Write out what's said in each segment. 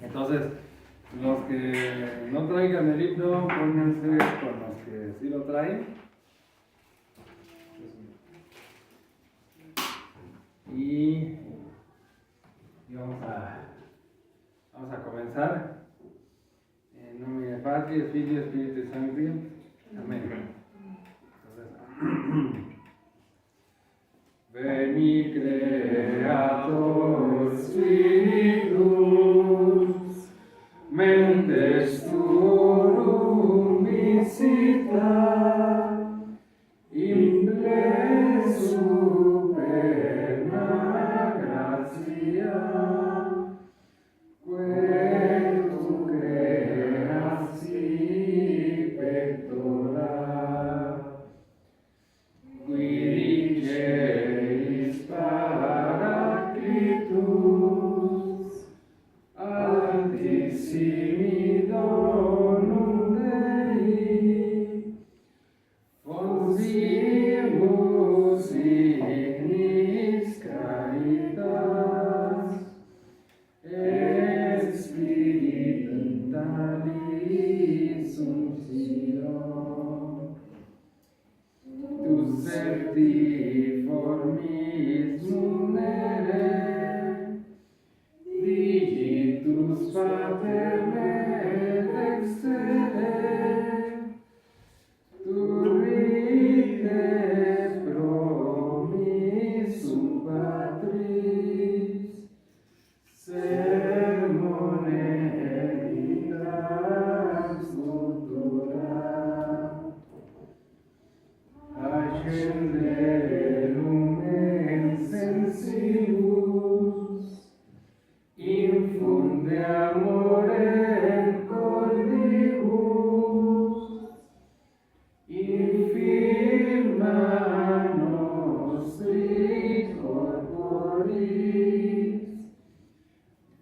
Entonces, los que no traigan el himno, pónganse con los que sí lo traen. Y vamos a comenzar. En nombre del Padre, Filio y Espíritu Santo. Amén. Entonces, Veni Creator Spiritus, mentes tuorum visita, imple superna gratia, quae tu creasi pectora, qui diceris Paraclitus, altissimi donum Dei, fonsimus ignis caritas, et spiritualis unctio, tu serti formis munere, digitus pater me dextere, turrite promissum patris, sermone editas futura, ascende lumen sensibus, infunde amore cordibus, infirma nostri corporis,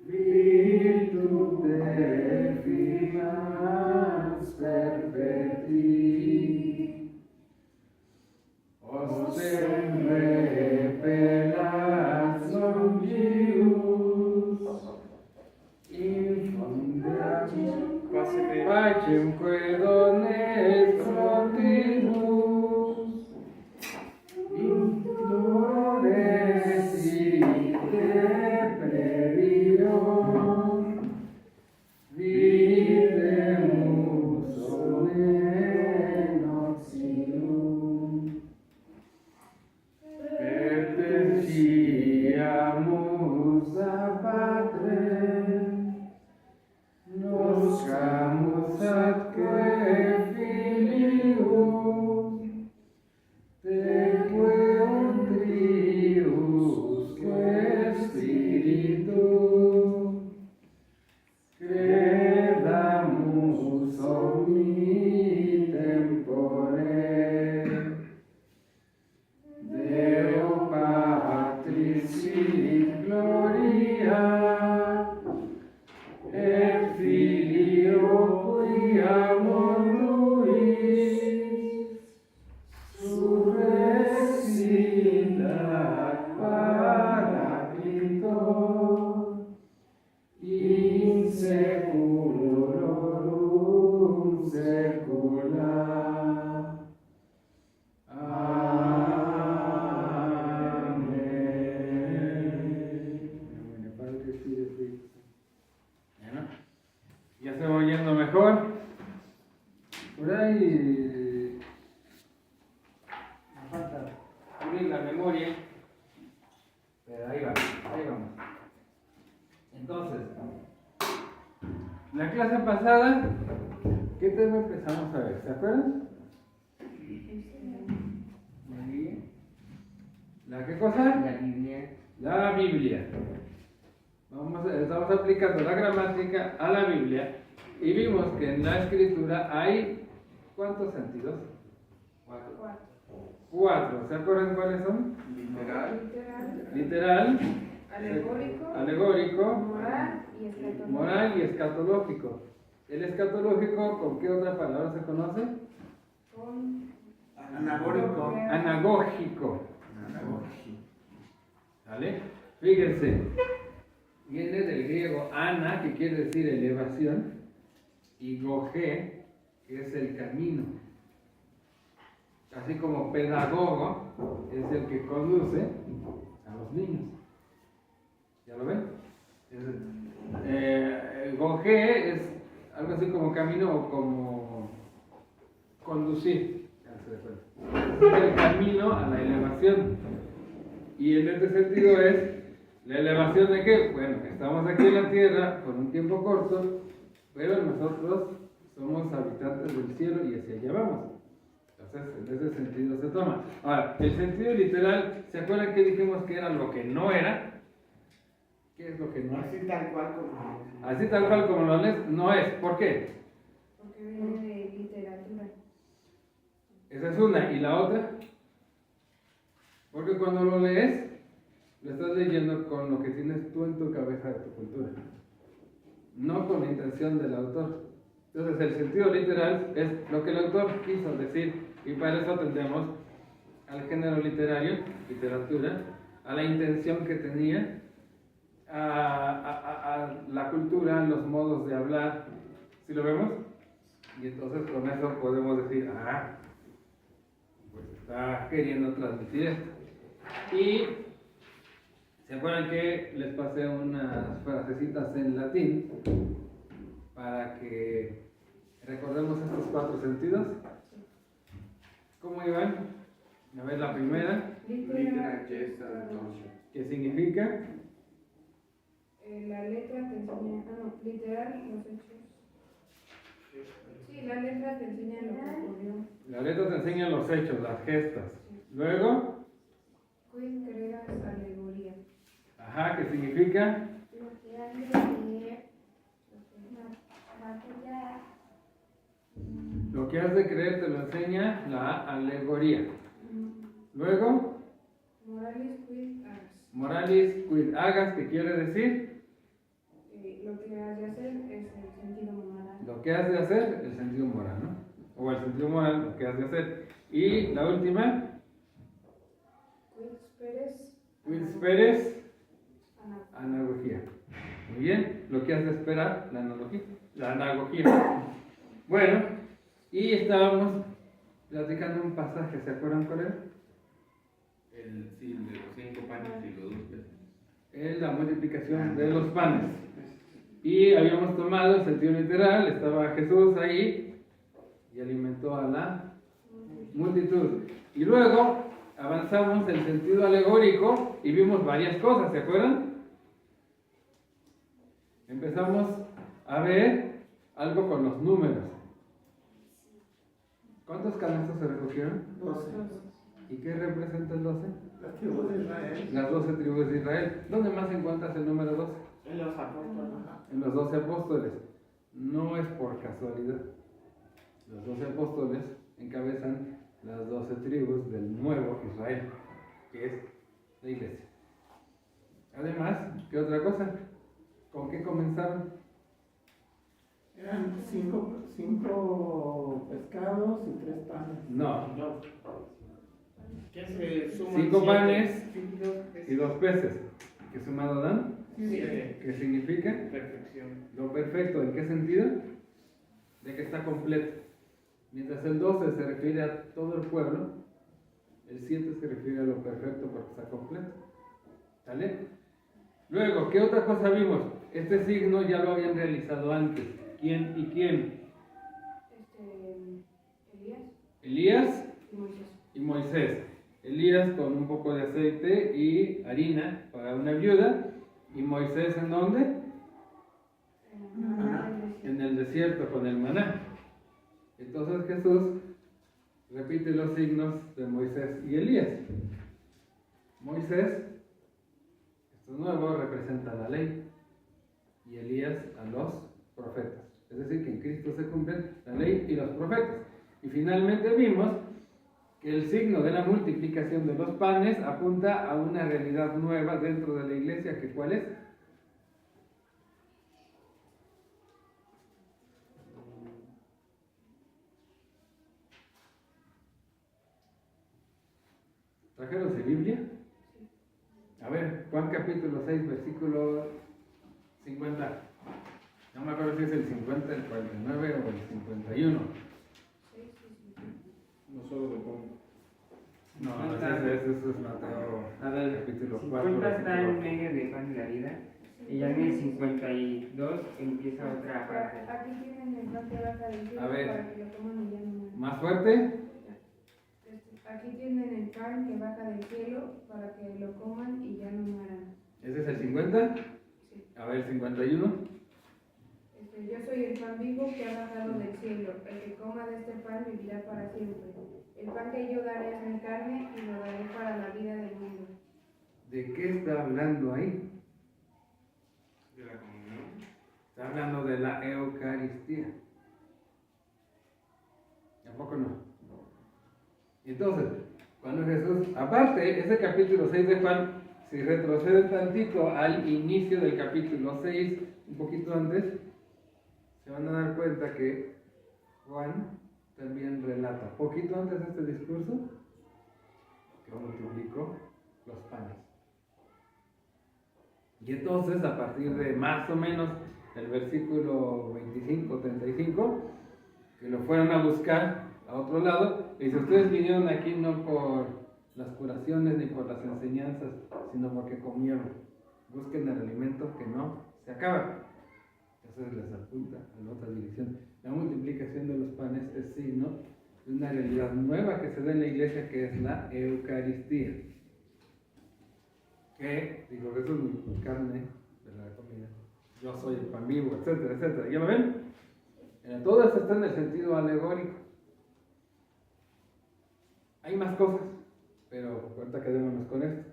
virtute finans perpeti, ostem repelas longius, infundatum pacem quae dones flotibus, indolores ite previum, videmus omne notium, pertentiamus a Patrem, noscamus atque Filium, teque trius que Spiritum, credamus omni tempore, Deo Patris sit gloria, et Filio qui amor luis, surrexit Paraclito, in seculorum secula. Ya se va oyendo mejor. Por ahí me falta pulir la memoria, pero ahí vamos. Entonces, la clase pasada, ¿qué tema empezamos a ver? ¿Se acuerdan? ¿La qué cosa? La Biblia. La Biblia. Estamos aplicando la gramática a la Biblia y vimos que en la escritura hay ¿cuántos sentidos? Cuatro. ¿Se acuerdan cuáles son? Literal, alegórico, moral y escatológico. ¿El escatológico con qué otra palabra se conoce? Anagógico. ¿Vale? Fíjense, viene del griego ana, que quiere decir elevación, y goge, que es el camino. Así como pedagogo es el que conduce a los niños. ¿Ya lo ven? Goge es algo así como camino o como conducir. Es el camino a la elevación. Y en este sentido es la elevación de qué? Bueno, estamos aquí en la tierra por un tiempo corto, pero nosotros somos habitantes del cielo y hacia allá vamos. Entonces, en ese sentido se toma. Ahora, el sentido literal, ¿se acuerdan que dijimos que era lo que no era? ¿Qué es lo que no es? Así tal cual como. Así tal cual como lo lees, no es. ¿Por qué? Porque viene de literatura. Esa es una. ¿Y la otra? Porque cuando lo lees, lo estás leyendo con lo que tienes tú en tu cabeza de tu cultura, no con la intención del autor. Entonces, el sentido literal es lo que el autor quiso decir, y para eso atendemos al género literario, literatura, a la intención que tenía, a la cultura, los modos de hablar. ¿Sí lo vemos? Y entonces con eso podemos decir, pues está queriendo transmitir esto. Y ¿se acuerdan que les pasé unas frasecitas en latín para que recordemos estos 4 sentidos? ¿Cómo iban? A ver, la primera, Litera, gesta, entonces. ¿qué significa? La letra te enseña, literal, los hechos. Sí, la letra te enseña lo que ocurrió. La letra te enseña los hechos, las gestas. Luego, Quid creas alegoría. ¿qué significa? Lo que has de creer te lo enseña la alegoría. Luego, Moralis quid ars. moralis quid hagas, ¿qué quiere decir? Lo que has de hacer es el sentido moral. Lo que has de hacer, el sentido moral, ¿no? O el sentido moral, lo que has de hacer. Y la última, Quid speres. quid speres, analogía. Muy bien, lo que has de esperar, la analogía. La analogía. Bueno, y estábamos platicando un pasaje, ¿se acuerdan cuál era? Sí, de los 5 panes y los 2 peces. Es la multiplicación de los panes. Y habíamos tomado el sentido literal, estaba Jesús ahí y alimentó a la multitud. Y luego avanzamos en sentido alegórico y vimos varias cosas, ¿se acuerdan? Empezamos a ver algo con los números. ¿Cuántos canastos se recogieron? 12. ¿Y qué representa el 12? Las tribus de Israel. Las 12 tribus de Israel. ¿Dónde más encuentras el número 12? En los apóstoles. En los 12 apóstoles. No es por casualidad. Los 12 apóstoles encabezan las 12 tribus del nuevo Israel, que es la iglesia. Además, ¿qué otra cosa? ¿Con qué comenzaron? Eran 5 pescados y 3 panes. No, ¿Qué se suman? 5 7? panes Sí, 2 peces. y 2 peces. ¿Qué sumado dan? 7. ¿Qué significa? Perfección. Lo perfecto, ¿en qué sentido? De que está completo. Mientras el 12 se refiere a todo el pueblo, el 7 se refiere a lo perfecto porque está completo. ¿Sale? Luego, ¿qué otra cosa vimos? Este signo ya lo habían realizado antes. ¿Quién y quién? Elías Elías y Moisés. y Moisés. Elías con un poco de aceite y harina para una viuda. ¿Y Moisés en dónde? En el desierto con el maná. Entonces Jesús repite los signos de Moisés y Elías. Moisés, esto nuevo, representa la ley y Elías a los profetas. Es decir, que en Cristo se cumplen la ley y los profetas. Y finalmente vimos que el signo de la multiplicación de los panes apunta a una realidad nueva dentro de la iglesia, que ¿cuál es? ¿Trajeron su Biblia? A ver, Juan capítulo 6, versículo 50. No me acuerdo si es el 50, el 49 o el 51. Sí, sí, sí. No solo de Juan. No, ese es Mateo A ver, capítulo 4. 50 está en medio de pan de la vida. Y ya en el 52 empieza otra parte. Aquí tienen el pan que baja del cielo A ver. para que lo coman y ya no mueran. ¿Más fuerte? Aquí tienen el pan que baja del cielo para que lo coman y ya no mueran. ¿Ese es el 50? Sí. A ver, 51. Yo soy el pan vivo que ha bajado del cielo. El que coma de este pan vivirá para siempre. El pan que yo daré es mi carne y lo daré para la vida del mundo. ¿De qué está hablando ahí? De la comunión. Está hablando de la Eucaristía. ¿Tampoco no? Entonces, cuando Jesús, aparte, ese capítulo 6 de Juan, si retroceden tantito al inicio del capítulo 6, un poquito antes, se van a dar cuenta que Juan también relata, poquito antes de este discurso, que multiplicó los panes. Y entonces, a partir de más o menos el versículo 25-35, que lo fueron a buscar a otro lado, y si ustedes vinieron aquí no por las curaciones ni por las enseñanzas, sino porque comieron, busquen el alimento que no se acaba. Eso les apunta a la otra dirección. La multiplicación de los panes es signo de una realidad nueva que se da en la iglesia, que es la Eucaristía. Que, dijo Jesús, mi carne de la comida, yo soy el pan vivo, etcétera, etcétera. ¿Ya lo ven? Todo esto está en el sentido alegórico. Hay más cosas, pero ahorita quedémonos con esto.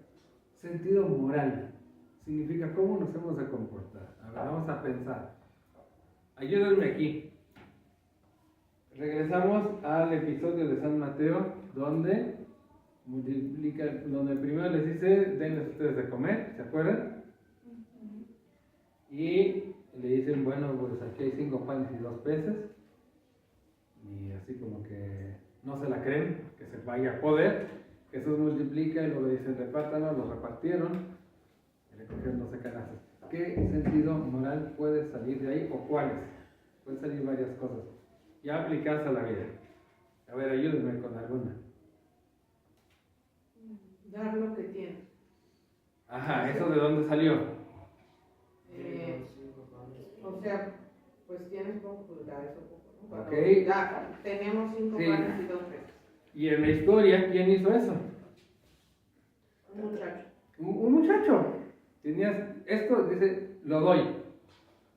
Sentido moral significa cómo nos hemos de comportar. A ver, vamos a pensar. Ayúdenme aquí. Regresamos al episodio de San Mateo, donde primero les dice, denles ustedes de comer, ¿se acuerdan? Y le dicen, bueno, pues aquí hay 5 panes y 2 peces. Y así como que no se la creen, que se vaya a poder. Jesús multiplica y luego dicen, repártanlo, los repartieron. Y recogieron 12 canastas. ¿Qué sentido moral puede salir de ahí o cuáles? Pueden salir varias cosas. Ya aplicadas a la vida. A ver, ayúdenme con alguna. Dar lo que tienes. Ajá, ¿eso de dónde salió? O sea, pues tienes poco, pues da eso poco, ¿no? Cuando Ok. tenemos 5 Sí. panes y 2 peces. Y en la historia, ¿quién hizo eso? Un muchacho. Un muchacho. Tenías esto, dice, lo doy.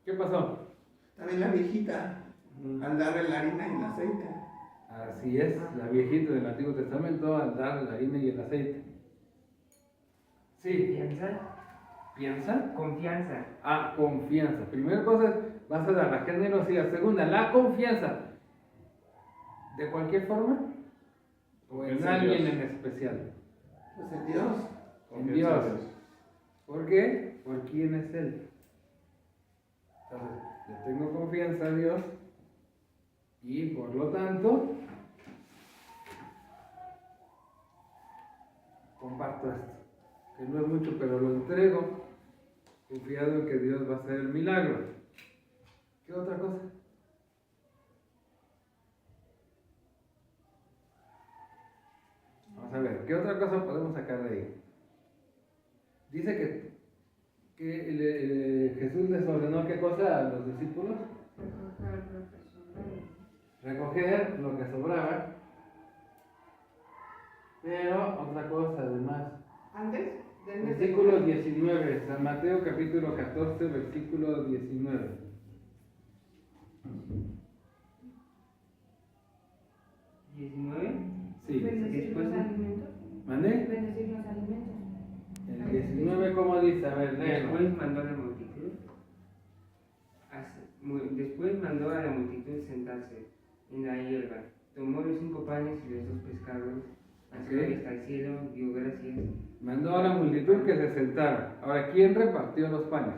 ¿Qué pasó? También la viejita, al darle la harina y el aceite. Así es, la viejita del Antiguo Testamento al dar la harina y el aceite. Sí, ¿Confianza? ¿piensa? Confianza. Ah, confianza. Primera cosa es basada en la generosidad. Segunda, la confianza. ¿De cualquier forma? ¿O en Confianza en alguien Dios. en especial? Pues en Dios. En Dios. ¿Por qué? Por quién es Él. Entonces, le tengo confianza a Dios y por lo tanto comparto esto, que no es mucho, pero lo entrego confiado en que Dios va a hacer el milagro. ¿Qué otra cosa? Vamos a ver, ¿qué otra cosa podemos sacar de ahí? Dice que Jesús les ordenó ¿qué cosa a los discípulos? Recoger lo que sobraba. Pero otra cosa además. Antes, denme Versículo 19, San Mateo capítulo 14, versículo 19. ¿19? Sí. Bendecir los alimentos. ¿Mandé? Bendecir los alimentos. El 19, ¿cómo dice? A ver, léelo. Después mandó a la multitud. Después mandó a la multitud sentarse en la hierba. Tomó los 5 panes y los 2 pescados. Alzó Ok. hasta el cielo, dio gracias. Mandó a la multitud que se sentara. Ahora, ¿quién repartió los panes?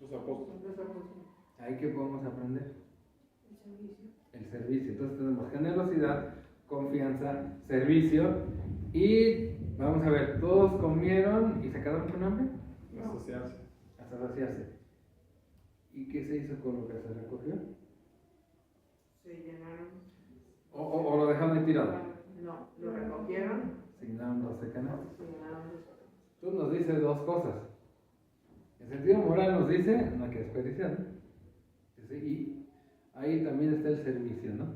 Los apóstoles. los apóstoles. Ahí que podemos aprender. El servicio. El servicio. Entonces tenemos generosidad, confianza, servicio. Y vamos a ver, todos comieron y se quedaron con hambre Asociarse. hasta saciarse. ¿Y qué se hizo con lo que se recogió? Se llenaron. ¿O lo dejaron ahí tirado? No, lo recogieron. Asignaron 12 canastas. Se llenaron de eso. Esto nos dice dos cosas. En sentido moral nos dice, no hay que desperdiciar, ¿no? Y ahí también está el servicio, ¿no?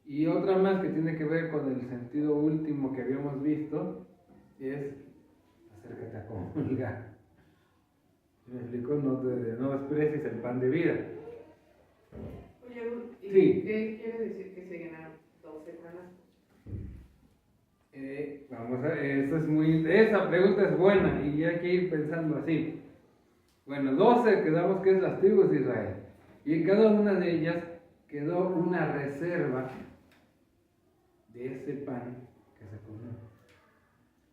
Y otra más que tiene que ver con el sentido último que habíamos visto es acércate a comulgar. ¿Me explico? No desprecies el pan de vida. Oye, ¿y Sí. qué quiere decir que se llenaron 12 canastas? Vamos a esa pregunta es buena y hay que ir pensando así. Bueno, 12 quedamos que es las tribus de Israel. Y en cada una de ellas quedó una reserva de ese pan que se comió.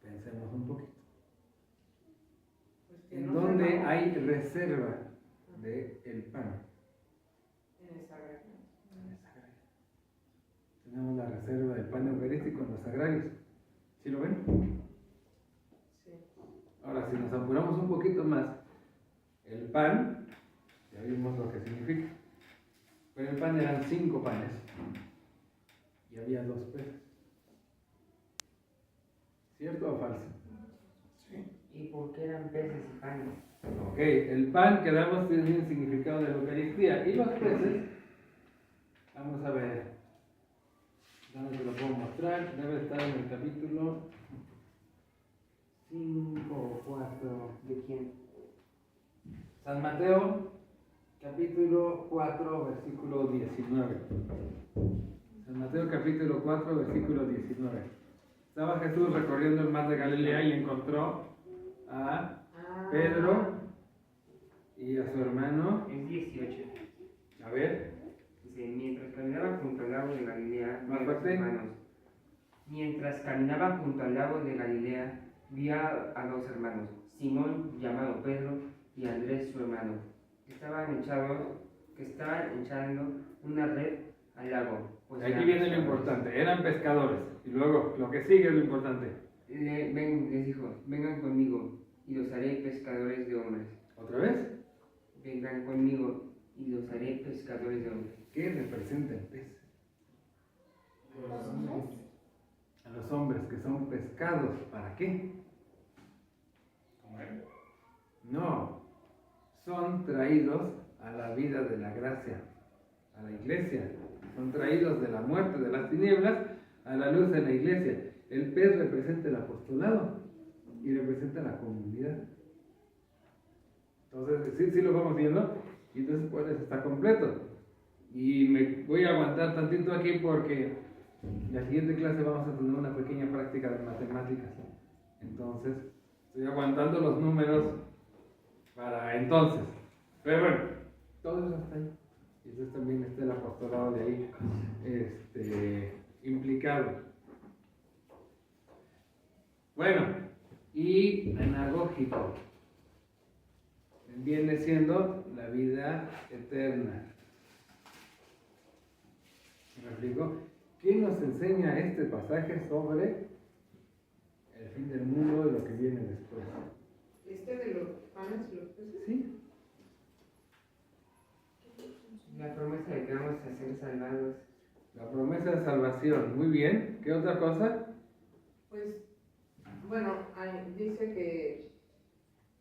Pensemos un poquito. Pues que ¿En no se dónde acabó. hay reserva del pan? En el sagrario. En el sagrario. Tenemos la reserva del pan eucarístico en los sagrarios. ¿Sí lo ven? Sí. Ahora, si nos apuramos un poquito más, el pan, ya vimos lo que significa, pero el pan eran 5 panes y había 2 peces. ¿Cierto o falso? ¿Y por qué eran peces y panes? Ok, el pan quedamos tiene el significado de la Eucaristía y los peces, vamos a ver, ¿dónde te lo puedo mostrar? Debe estar en el capítulo 5 o 4. ¿De quién? San Mateo, capítulo 4, versículo 19. San Mateo, capítulo 4, versículo 19. Estaba Jesús recorriendo el mar de Galilea y encontró a Pedro y a su hermano. Es 18. A ver, Dice, mientras caminaba junto al lago de Galilea, Más vi a los fuerte. hermanos. Mientras caminaba junto al lago de Galilea, vi a 2 hermanos, Simón, llamado Pedro, y Andrés, su hermano, que estaban echando una red al lago. Pues aquí eran viene lo pescadores. importante, eran pescadores. Y luego, lo que sigue es lo importante. Les dijo, vengan conmigo y los haré pescadores de hombres. ¿Otra vez? Vengan conmigo y los haré pescadores de hombres. ¿Qué representa el pez? A los hombres que son pescados. ¿Para qué? Comer. No, son traídos a la vida de la gracia, a la iglesia. Son traídos de la muerte, de las tinieblas, a la luz de la iglesia. El pez representa el apostolado y representa la comunidad. Entonces, sí lo vamos viendo, y entonces pues está completo. Y me voy a aguantar tantito aquí porque en la siguiente clase vamos a tener una pequeña práctica de matemáticas. Entonces, estoy aguantando los números para entonces. Pero bueno, todo eso está ahí. Y entonces también está el apostolado de ahí implicado. Bueno, y anagógico viene siendo la vida eterna. ¿Me explico? ¿Qué nos enseña este pasaje sobre el fin del mundo y lo que viene después? De los panes y los peces. ¿Sí? La promesa de que vamos a ser salvados. La promesa de salvación. Muy bien. ¿Qué otra cosa? Pues, bueno, ahí dice que,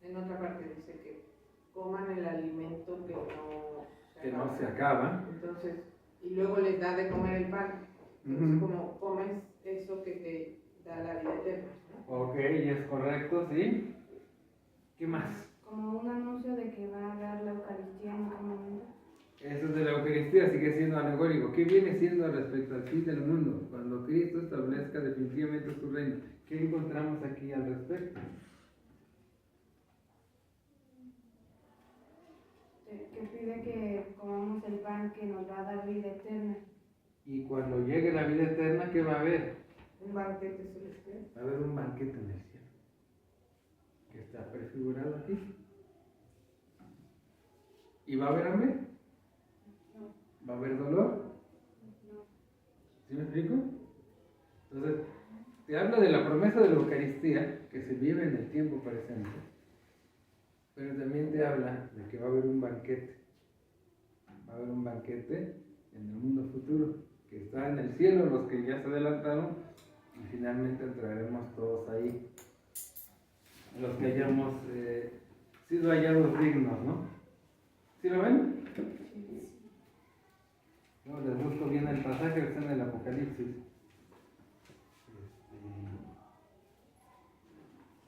en otra parte dice que coman el alimento Que no se acaba. Entonces, y luego les da de comer el pan. Entonces, como comes eso que te da la vida eterna, ¿no? Ok, es correcto, ¿sí? ¿Qué más? Como un anuncio de que va a dar la Eucaristía en algún momento. Eso de la Eucaristía sigue siendo alegórico. ¿Qué viene siendo respecto al fin del mundo? Cuando Cristo establezca definitivamente su reino. ¿Qué encontramos aquí al respecto? Que pide que comamos el pan que nos va a dar vida eterna. Y cuando llegue la vida eterna, ¿qué va a haber? Un banquete celestial. Va a haber un banquete en el cielo. Que está prefigurado aquí. ¿Y va a haber hambre? No. ¿Va a haber dolor? No. ¿Sí me explico? Entonces, te habla de la promesa de la Eucaristía que se vive en el tiempo presente. pero también te habla de que va a haber un banquete. Va a haber un banquete en el mundo futuro, que está en el cielo, los que ya se adelantaron, y finalmente entraremos todos ahí. Los que hayamos sido hallados dignos, ¿no? ¿Sí lo ven? No, les busco bien el pasaje que está en el Apocalipsis.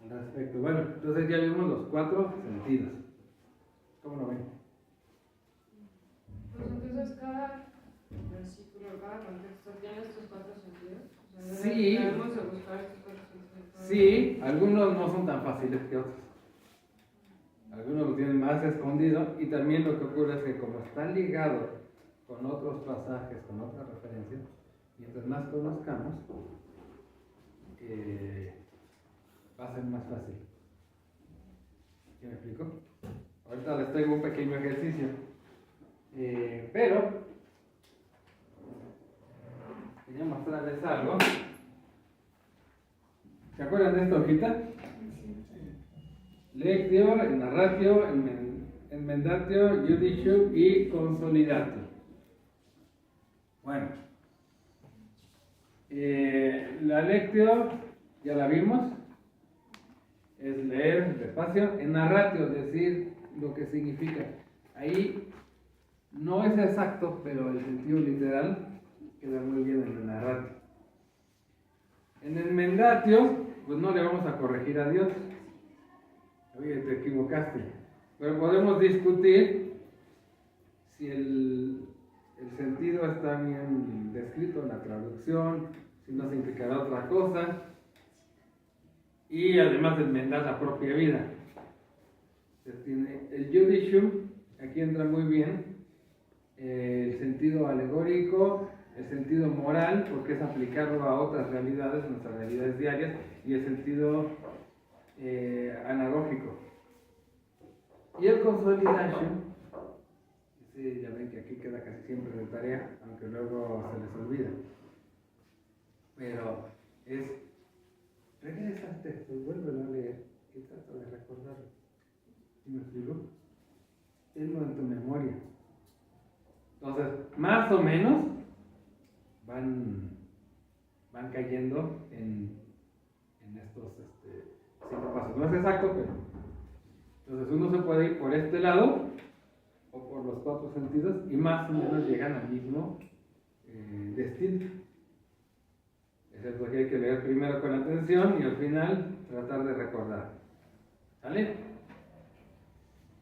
Al respecto. Bueno, entonces ya vimos los 4 sentidos. ¿Cómo lo ven? Pues entonces cada versículo, cada contexto tiene estos 4 sentidos. O sea, Sí. debemos de buscar estos 4 sentidos. Sí, algunos no son tan fáciles que otros. Algunos lo tienen más escondido, y también lo que ocurre es que como está ligado con otros pasajes, con otras referencias, mientras más conozcamos, va a ser más fácil. ¿Sí me explico? Ahorita les traigo un pequeño ejercicio, pero quería mostrarles algo. ¿Se acuerdan de esta hojita? Lectio, narratio, enmendatio, judicio y consolidatio. Bueno, la lectio ya la vimos, es leer despacio. En narratio, decir lo que significa. Ahí no es exacto, pero el sentido literal queda muy bien en el narratio. En el enmendatio, pues no le vamos a corregir a Dios. Oye, te equivocaste. Pero podemos discutir si el sentido está bien descrito en la traducción, si no significará otra cosa, y además de enmendar la propia vida. El judicium, aquí entra muy bien el sentido alegórico, el sentido moral, porque es aplicarlo a otras realidades, nuestras realidades diarias, y el sentido analógico. Y el consolidation, ya ven que aquí queda casi siempre de tarea, aunque luego se les olvida. Pero es, regresa al texto y vuélvelo a leer y trata de recordarlo. ¿Sí me explico? Tenlo en tu memoria. Entonces, más o menos van cayendo en estos 5 pasos. No es exacto, pero entonces uno se puede ir por este lado o por los 4 sentidos y más o menos llegan al mismo destino. Eso es lo que hay que leer primero con atención y al final tratar de recordar. ¿Sale?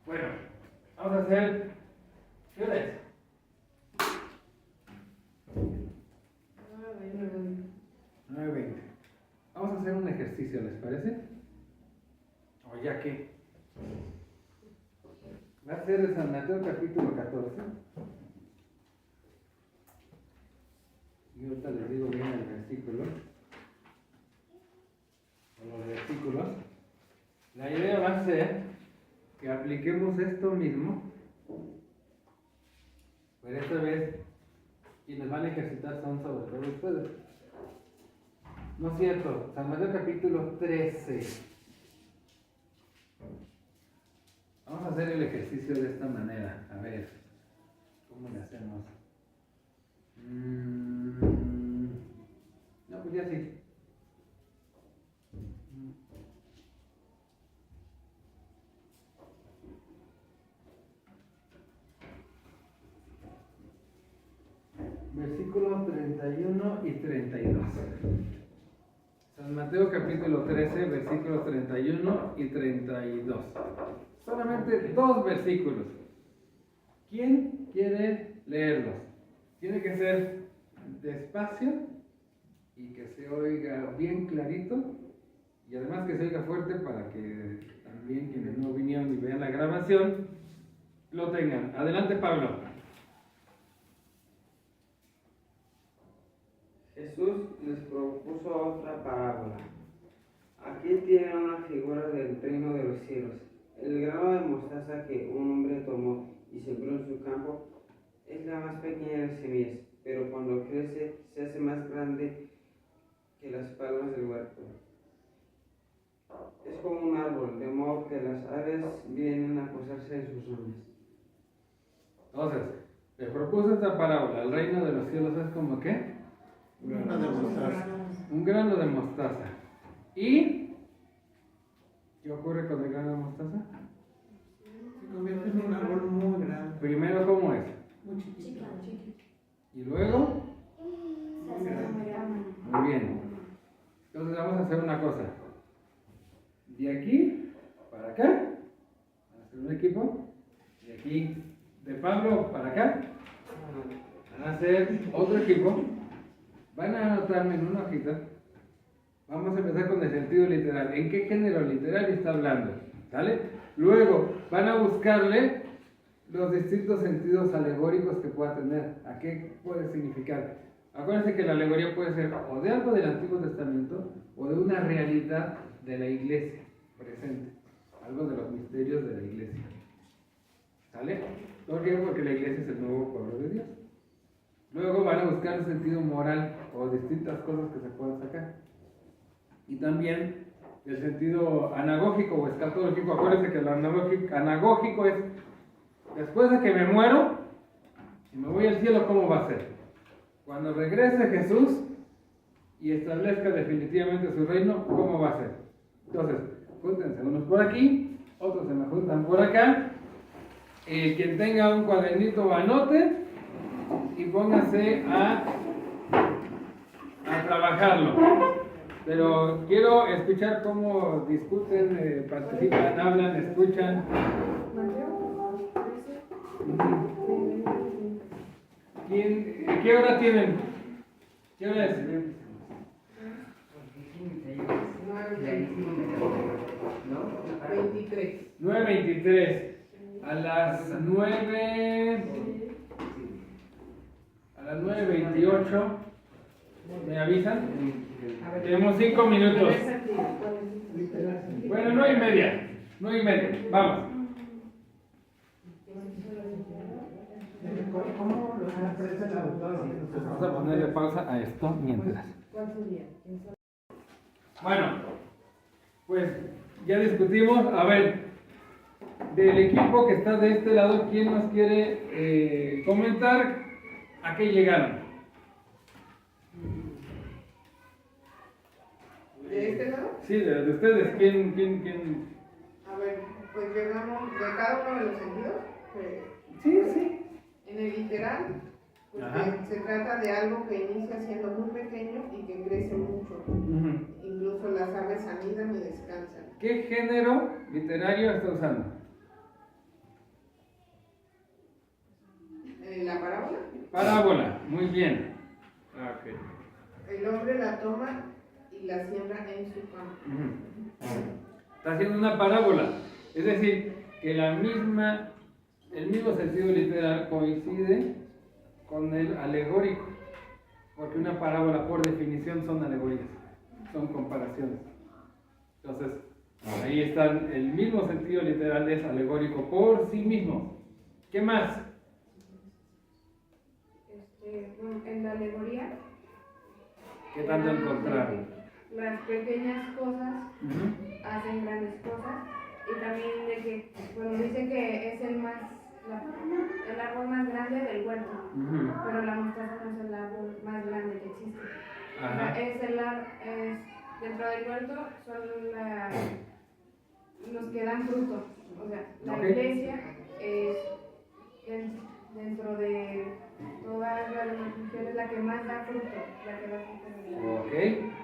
Bueno, vamos a hacer... ¿Qué hora es? 9:20. Vamos a hacer un ejercicio, ¿les parece? O ya que va a ser de San Mateo capítulo 14. Y ahorita les digo bien el versículo, o los versículos. La idea va a ser que apliquemos esto mismo, pero esta vez quienes van a ejercitar son sobre todo ustedes. No es cierto, San Mateo capítulo 13. Vamos a hacer el ejercicio de esta manera. A ver, ¿cómo le hacemos? No, pues ya sí. Versículos 31 y 32. San Mateo capítulo 13, versículos 31 y 32. Solamente 2 versículos. ¿Quién quiere leerlos? Tiene que ser despacio y que se oiga bien clarito, y además que se oiga fuerte para que también quienes no vinieron y vean la grabación lo tengan. Adelante, Pablo. Jesús les propuso otra parábola. Aquí tiene una figura del reino de los cielos. El grano de mostaza que un hombre tomó y sembró en su campo es la más pequeña de las semillas, pero cuando crece se hace más grande que las palmas del huerto. Es como un árbol, de modo que las aves vienen Entonces, le propuso esta parábola. El reino de los cielos es como ¿qué? Una de mostaza. Un grano de mostaza. ¿Y qué ocurre con el grano de mostaza? Se convierte en un árbol muy grande. Primero, ¿cómo es? Muy chiquito. Y luego, Muy grande. muy bien. Entonces vamos a hacer una cosa. De aquí para acá, van a hacer un equipo. De aquí, de Pablo para acá, van a hacer otro equipo. Van a anotarme en una hojita. Vamos a empezar con el sentido literal. ¿En qué género literario está hablando? ¿Sale? Luego van a buscarle los distintos sentidos alegóricos que pueda tener. ¿A qué puede significar? Acuérdense que la alegoría puede ser o de algo del Antiguo Testamento o de una realidad de la iglesia presente. Algo de los misterios de la iglesia. ¿Sale? ¿Por qué? Porque la iglesia es el nuevo pueblo de Dios. Luego van a buscar el sentido moral o distintas cosas que se puedan sacar. Y también el sentido anagógico o escatológico. Acuérdense que el anagógico es después de que me muero y me voy al cielo, ¿cómo va a ser? Cuando regrese Jesús y establezca definitivamente su reino, ¿cómo va a ser? Entonces, júntense unos por aquí, otros se me juntan por acá. Quien tenga un cuadernito, anote y póngase a trabajarlo. Pero quiero escuchar cómo discuten, participan, hablan, escuchan. ¿Qué hora tienen? ¿Qué hora es? 23. 9:23. A las 9:28. ¿Me avisan? Tenemos 5 minutos. Bueno, 9:30. 9:30. Vamos. ¿Cómo lo expresa el autor? Vamos a ponerle pausa a esto mientras. Bueno, pues ya discutimos. A ver, del equipo que está de este lado, ¿quién nos quiere comentar a qué llegaron? ¿De este lado? Sí, de ustedes. ¿Quién? A ver, pues llegamos de cada uno de los sentidos. Sí. En el literal, pues se trata de algo que inicia siendo muy pequeño y que crece mucho. Incluso las aves anidan y descansan. ¿Qué género literario está usando? La parábola, Parábola, muy bien. Ok. el hombre la toma y la siembra en su campo. Está haciendo una parábola, es decir, que el mismo sentido literal coincide con el alegórico, porque una parábola por definición son alegorías, son comparaciones. Entonces, ahí están, el mismo sentido literal es alegórico por sí mismo. ¿Qué más? En la alegoría, ¿Qué tanto encontraron? las pequeñas cosas hacen grandes cosas, y también de que, bueno, dice que es el árbol más grande del huerto, pero la mostaza no es el árbol más grande que existe. Ajá. O sea, dentro del huerto son los que dan fruto. O sea, la iglesia es dentro de todas las religiones la que más da fruto, la que da fruto. Ok,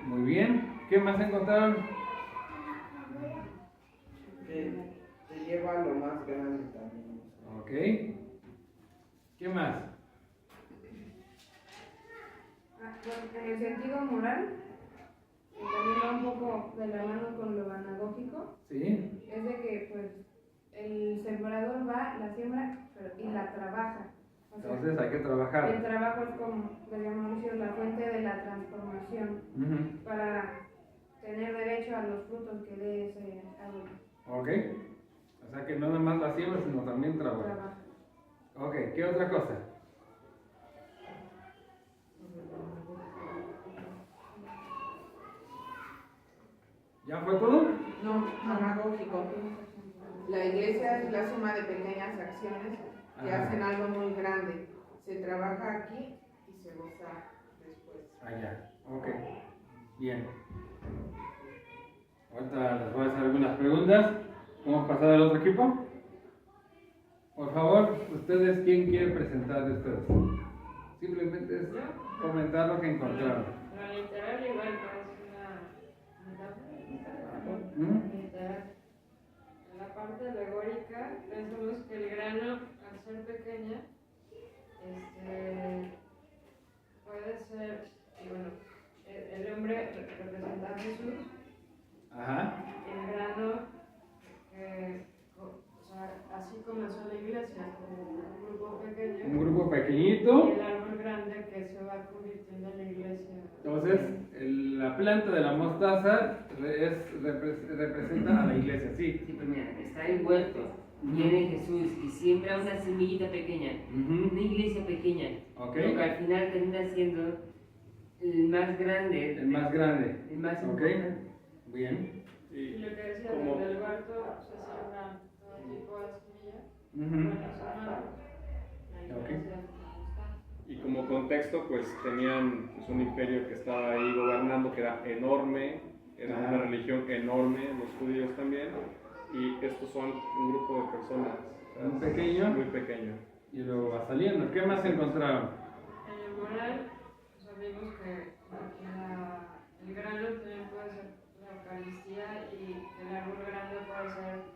muy bien. ¿Qué más encontraron? Que te lleva a lo más grande también. Ok. ¿Qué más? Bueno, en el sentido moral, que también va un poco de la mano con lo anagógico, Sí. es de que pues el sembrador va, la siembra y la trabaja. O sea, Entonces hay que trabajar. el trabajo es como, digamos, la fuente de la transformación para tener derecho a los frutos que dé ese árbol. Ok. O sea que no nada más la siembra, sino también trabaja. Ok, ¿qué otra cosa? ¿Ya fue todo? No, anagógico. La iglesia es la suma de pequeñas acciones que Ajá. hacen algo muy grande. Se trabaja aquí y se goza después. Allá. Ok. Bien. Ahorita les voy a hacer algunas preguntas. ¿Vamos a pasar al otro equipo? Por favor, ustedes, ¿quién quiere presentar de ustedes? Simplemente es comentar lo que encontraron. La literal igual es una ¿Mm? literal. En la parte alegórica pensamos que el grano, al ser pequeña, puede ser, y bueno, el hombre representa a Jesús, Ajá. el grano, o sea, así comenzó la iglesia, como un grupo pequeño, Un grupo y pequeñito. el árbol grande que se va convirtiendo en la iglesia. Entonces, la planta de la mostaza representa a la iglesia, sí. Sí, pues mira, está el huerto, viene Jesús y siembra una semillita pequeña, Ujú. una iglesia pequeña, Ok. pero que al final termina siendo el más grande, El más grande. el más Ok. importante. Bien. Y Y lo que decía como, del huerto, se siembra todo tipo de semillas, Ujú. buenas o malas, la Ok. iglesia está. y como contexto, pues tenían pues, un imperio que estaba ahí gobernando, que era enorme, era Ajá. una religión enorme, los judíos también, y estos son un grupo de personas. o sea, Muy pequeño. Muy pequeño. Y luego va saliendo. ¿Qué más encontraron? En el moral, sabemos que el grano también puede ser la Eucaristía y el árbol grande puede ser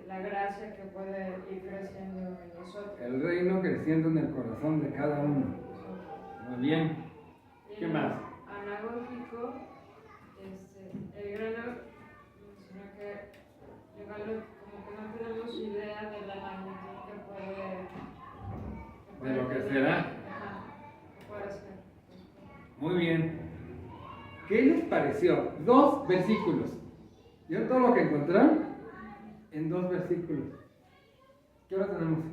la gracia que puede ir creciendo en nosotros. El reino creciendo en el corazón de cada uno. Muy bien. Y ¿Qué en más? Anagógico, el grano menciona que igual como que no tenemos idea de la magnitud que puede De lo que tener. será. Ajá, que puede ser. Muy bien. ¿Qué les pareció? 2 versículos. ¿Vieron todo lo que encontraron? En 2 versículos. ¿Qué hora tenemos?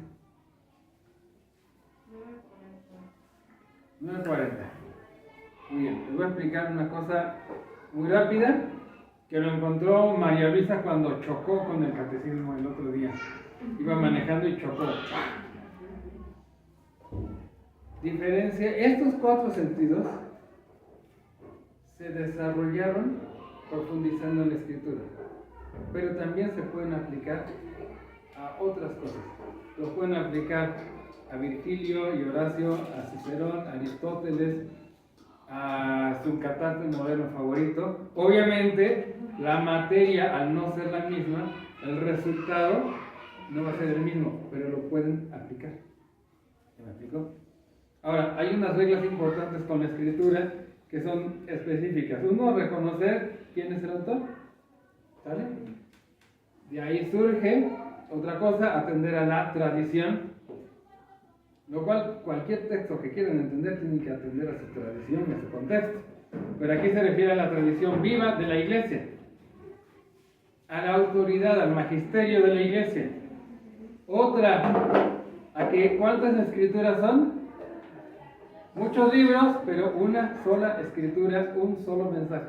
9:40. Muy bien. Les voy a explicar una cosa muy rápida que lo encontró María Luisa cuando chocó con el catecismo el otro día. Iba manejando y chocó. Diferencia, estos 4 sentidos se desarrollaron profundizando en la escritura, pero también se pueden aplicar a otras cosas. Los pueden aplicar a Virgilio y Horacio, a Cicerón, a Aristóteles, a su catarte moderno favorito. Obviamente, la materia, al no ser la misma, el resultado no va a ser el mismo, pero lo pueden aplicar. ¿Se me explicó? Ahora, hay unas reglas importantes con la escritura que son específicas. Uno, reconocer quién es el autor. ¿Sale? De ahí surge otra cosa, atender a la tradición. Lo cual, cualquier texto que quieran entender, tienen que atender a su tradición y a su contexto. Pero aquí se refiere a la tradición viva de la iglesia, a la autoridad, al magisterio de la iglesia. Otra, a que ¿cuántas escrituras son? Muchos libros, pero una sola escritura, un solo mensaje.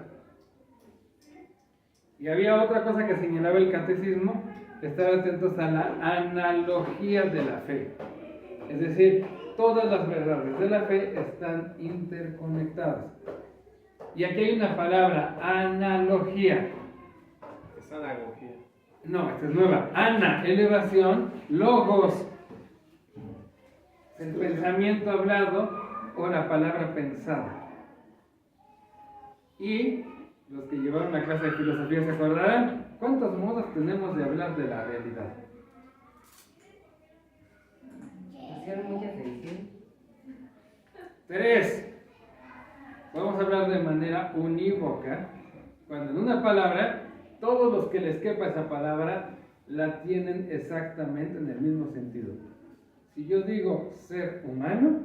Y había otra cosa que señalaba el catecismo, estar atentos a la analogía de la fe. Es decir, todas las verdades de la fe están interconectadas. Y aquí hay una palabra, analogía. Es anagogía. No, esta es nueva. Ana, elevación, logos, el pensamiento hablado o la palabra pensada. Y los que llevaron la clase de filosofía se acordarán, ¿cuántos modos tenemos de hablar de la realidad? Hicieron muchas ediciones. 3. Vamos a hablar de manera unívoca, cuando en una palabra, todos los que les quepa esa palabra la tienen exactamente en el mismo sentido. Si yo digo ser humano,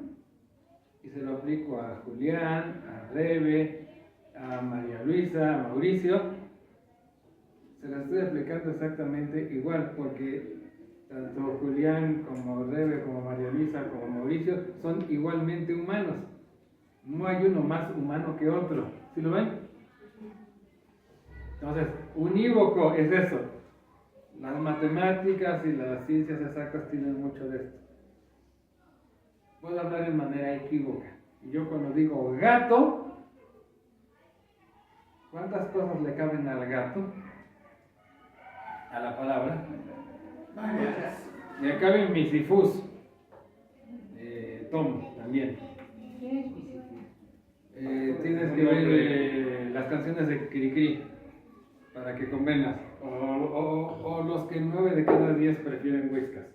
y se lo aplico a Julián, a Rebe, a María Luisa, a Mauricio, se la estoy aplicando exactamente igual, porque tanto Julián como Rebe, como María Luisa, como Mauricio son igualmente humanos. No hay uno más humano que otro. ¿Sí lo ven? Entonces, unívoco es eso. Las matemáticas y las ciencias exactas tienen mucho de esto. Puedo hablar de manera equívoca. Y yo cuando digo gato, ¿cuántas cosas le caben al gato? A la palabra. Le caben misifus. Tom también. Tienes que ver las canciones de Cricri para que convengas. O los que 9 de cada 10 prefieren whiskas.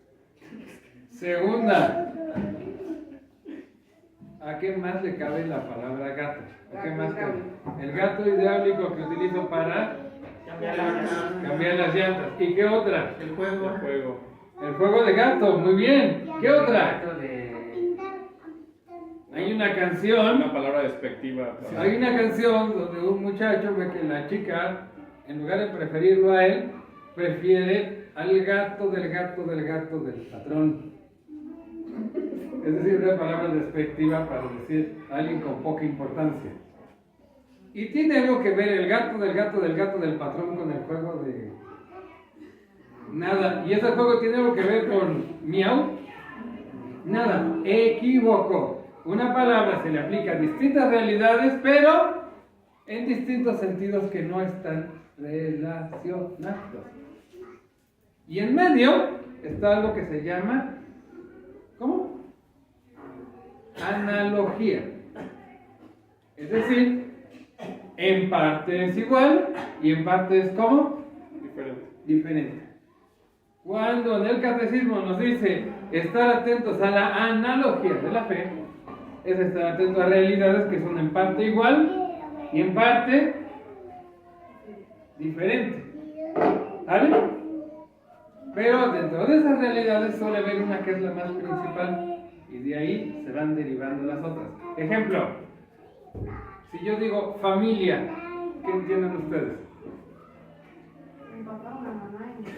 Segunda, ¿a qué más le cabe la palabra gato? ¿A qué más cabe? El gato hidráulico que utilizo para cambiar las llantas. ¿Y qué otra? El juego. El juego. El juego de gato, muy bien. ¿Qué otra? Gato de... Hay una canción. Una palabra despectiva. Hay una canción donde un muchacho ve que la chica, en lugar de preferirlo a él, prefiere al gato del gato del gato del patrón. Es decir, una palabra despectiva para decir a alguien con poca importancia. Y tiene algo que ver el gato del gato del gato del patrón con el juego de... Nada. ¿Y ese juego tiene algo que ver con miau? Nada. Equívoco. Una palabra se le aplica a distintas realidades, pero en distintos sentidos que no están relacionados. Y en medio está algo que se llama, ¿cómo? Analogía. Es decir, en parte es igual y en parte es ¿cómo? Diferente. Cuando en el catecismo nos dice estar atentos a la analogía de la fe, es estar atento a realidades que son en parte igual y en parte diferente. ¿Vale? Pero dentro de esas realidades suele haber una que es la más principal y de ahí se van derivando las otras. Ejemplo, si yo digo familia, ¿qué entienden ustedes?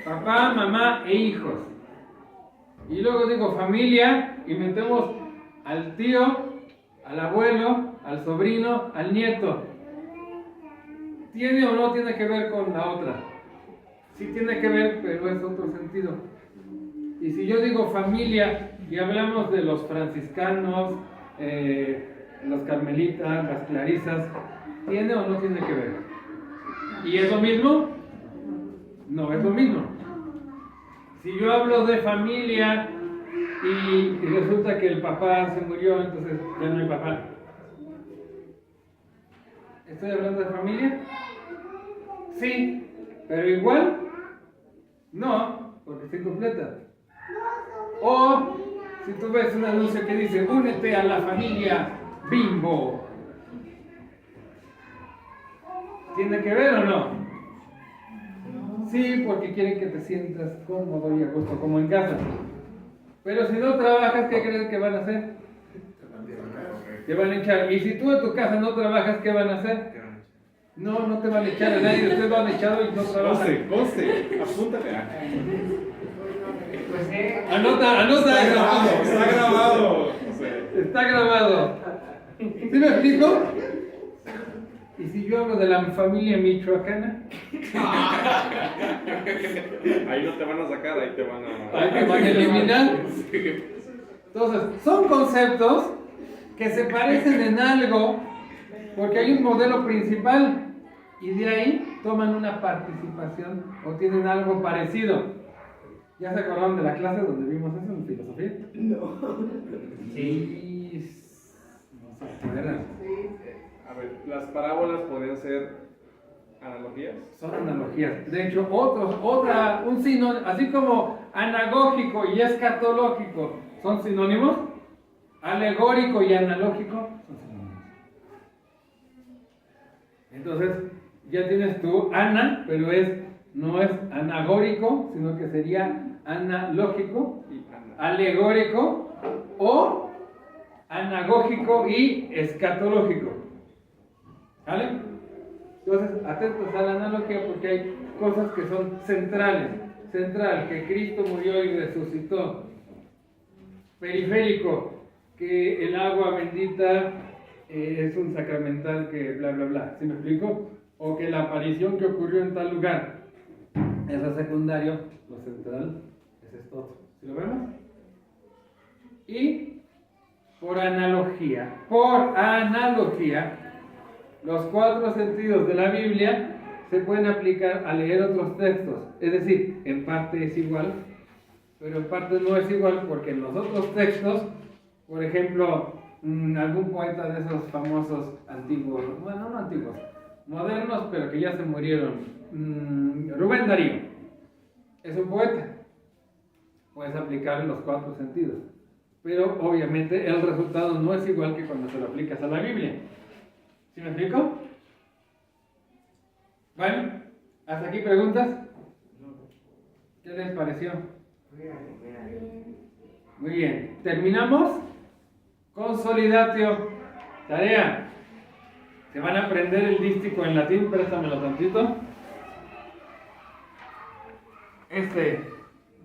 Papá, mamá e hijos. Y luego digo familia y metemos al tío, al abuelo, al sobrino, al nieto. ¿Tiene o no tiene que ver con la otra? Sí tiene que ver, pero es otro sentido. Y si yo digo familia y hablamos de los franciscanos, los carmelitas, las clarisas, ¿tiene o no tiene que ver? ¿Y es lo mismo? No es lo mismo. Si yo hablo de familia y resulta que el papá se murió, entonces ya no hay papá. ¿Estoy hablando de familia? Sí, pero igual no, porque está incompleta. O si tú ves un anuncio que dice únete a la familia Bimbo, ¿tiene que ver o no? Sí, porque quieren que te sientas cómodo y a gusto como en casa. Pero si no trabajas, ¿qué crees que van a hacer? Te van a echar. Y si tú en tu casa no trabajas, ¿qué van a hacer? No, no te van a echar a nadie. Ustedes lo han echado y no trabajan. Conste, apúntale. Anota eso. Está grabado. Está grabado. ¿Sí me explico? ¿Y si yo hablo de la familia michoacana? Ahí no te van a sacar, ahí te van a... Ahí te van a eliminar. Entonces, son conceptos que se parecen en algo porque hay un modelo principal y de ahí toman una participación o tienen algo parecido. ¿Ya se acordaron de la clase donde vimos eso en filosofía? No. Sí. No se acuerdan. A ver, las parábolas podrían ser analogías. Son analogías. De hecho, un sinónimo, así como anagógico y escatológico son sinónimos, alegórico y analógico son sinónimos. Entonces, ya tienes tú ana, pero no es anagórico, sino que sería analógico, alegórico o anagógico y escatológico. ¿Vale? Entonces, atentos a la analogía porque hay cosas que son centrales. Central, que Cristo murió y resucitó. Periférico, que el agua bendita es un sacramental que bla bla bla. ¿Sí me explico? O que la aparición que ocurrió en tal lugar. Eso es secundario, lo central es esto otro. ¿Sí lo vemos? Y por analogía, los 4 sentidos de la Biblia se pueden aplicar a leer otros textos. Es decir, en parte es igual, pero en parte no es igual porque en los otros textos, por ejemplo, algún poeta de esos famosos antiguos, bueno, no antiguos, modernos, pero que ya se murieron, Rubén Darío, es un poeta. Puedes aplicar los 4 sentidos, pero obviamente el resultado no es igual que cuando se lo aplicas a la Biblia. ¿Sí me explico? Bueno, ¿hasta aquí preguntas? ¿Qué les pareció? Muy bien, terminamos. Consolidatio. Tarea. Se van a aprender el dístico en latín, préstamelo tantito.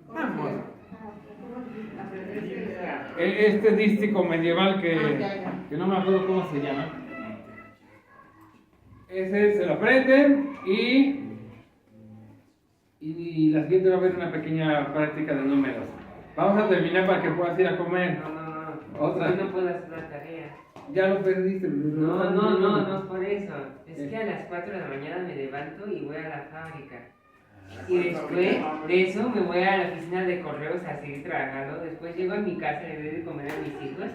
Vamos. Este dístico medieval que no me acuerdo cómo se llama. Ese se lo aprenden y la siguiente va a haber una pequeña práctica de números. Vamos a terminar para que puedas ir a comer. Otra. Yo no puedo hacer la tarea. Ya lo perdiste. No, por eso. Es que a las 4 de la mañana me levanto y voy a la fábrica. Y después de eso me voy a la oficina de correos a seguir trabajando. Después llego a mi casa y le doy de comer a mis hijos.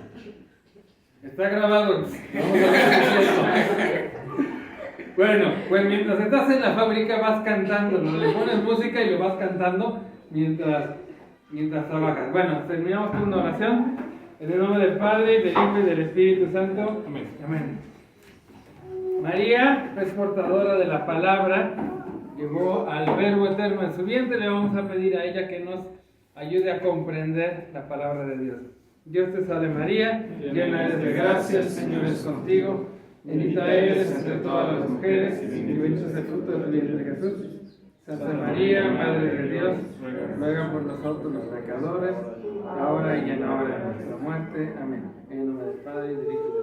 Está grabado. Vamos a ver. Bueno, pues mientras estás en la fábrica vas cantando, ¿no? Le pones música y lo vas cantando mientras trabajas. Bueno, terminamos con una oración. En el nombre del Padre, del Hijo y del Espíritu Santo. Amén. Amén. María es portadora de la palabra, llevó al Verbo eterno en su vientre. Le vamos a pedir a ella que nos ayude a comprender la palabra de Dios. Dios te salve María, llena eres de gracia, el Señor es contigo. Bendita eres entre todas las mujeres y bendito es el fruto de tu vientre Jesús. Santa María, Madre de Dios, ruega por nosotros los pecadores, ahora y en la hora de nuestra muerte. Amén. En el nombre del Padre y del Hijo